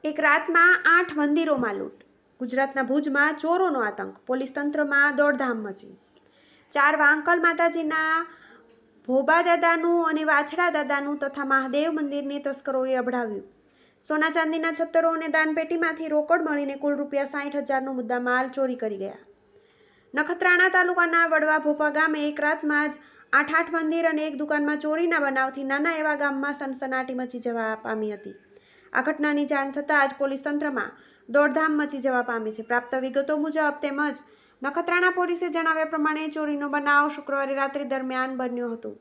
એક રાતમાં 8 મંદિરોમાં લૂંટ. ગુજરાતના ભુજમાં ચોરોનો આતંક. પોલીસ તંત્રમાં દોડધામ મચી. 4 વાંકલ માતાજીના ભોબા દાદાનું અને વાછડા દાદાનું તથા મહાદેવ મંદિરને તસ્કરોએ અભડાવ્યું. સોના ચાંદીના છત્તરો અને દાનપેટીમાંથી રોકડ મળીને કુલ ₹60,000નો મુદ્દામાલ ચોરી કરી ગયા. નખત્રાણા તાલુકાના વડવા ભોપા ગામે એક રાતમાં જ 8 મંદિર અને એક દુકાનમાં ચોરીના બનાવથી નાના એવા ગામમાં સનસનાટી મચી જવા પામી હતી. આ ઘટનાની જાણ થતાં જ પોલીસ તંત્રમાં દોડધામ મચી જવા પામી છે. પ્રાપ્ત વિગતો મુજબ તેમજ નખત્રાણા પોલીસે જણાવ્યા પ્રમાણે ચોરીનો બનાવ શુક્રવારે રાત્રિ દરમિયાન બન્યો હતો.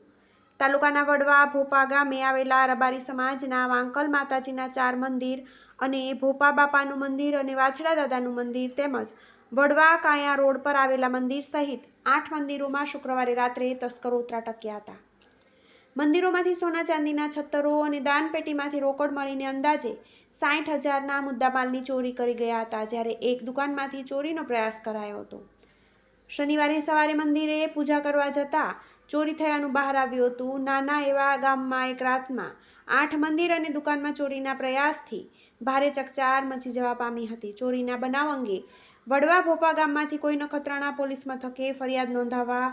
તાલુકાના વડવા ભોપા ગામે આવેલા રબારી સમાજના વાંકલ માતાજીના 4 મંદિર અને ભોપા બાપાનું મંદિર અને વાછડા દાદાનું મંદિર તેમજ વડવા કાયા રોડ પર આવેલા મંદિર સહિત 8 મંદિરોમાં શુક્રવારે રાત્રે તસ્કરો ત્રાટક્યા હતા. મંદિરોમાંથી સોના ચાંદીના છત્તરો અને દાનપેટીમાંથી રોકડ મળીને અંદાજે 60,000ના મુદ્દામાલની ચોરી કરી ગયા હતા, જ્યારે એક દુકાનમાંથી ચોરીનો પ્રયાસ કરાયો હતો. શનિવારે સવારે મંદિરે પૂજા કરવા જતાં ચોરી થયાનું બહાર આવ્યું હતું. નાના એવા ગામમાં એક રાતમાં 8 મંદિર અને દુકાનમાં ચોરીના પ્રયાસથી ભારે ચકચાર મચી જવા પામી હતી. ચોરીના બનાવ અંગે વડવા ભોપા ગામમાંથી કોઈ નખત્રાણા પોલીસ મથકે ફરિયાદ નોંધાવવા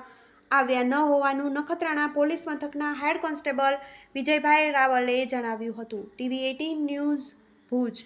આવ્યા ન હોવાનું નખત્રાણા પોલીસ મથકના હેડ કોન્સ્ટેબલ વિજયભાઈ રાવલે જણાવ્યું હતું. TV18 news Bhuj.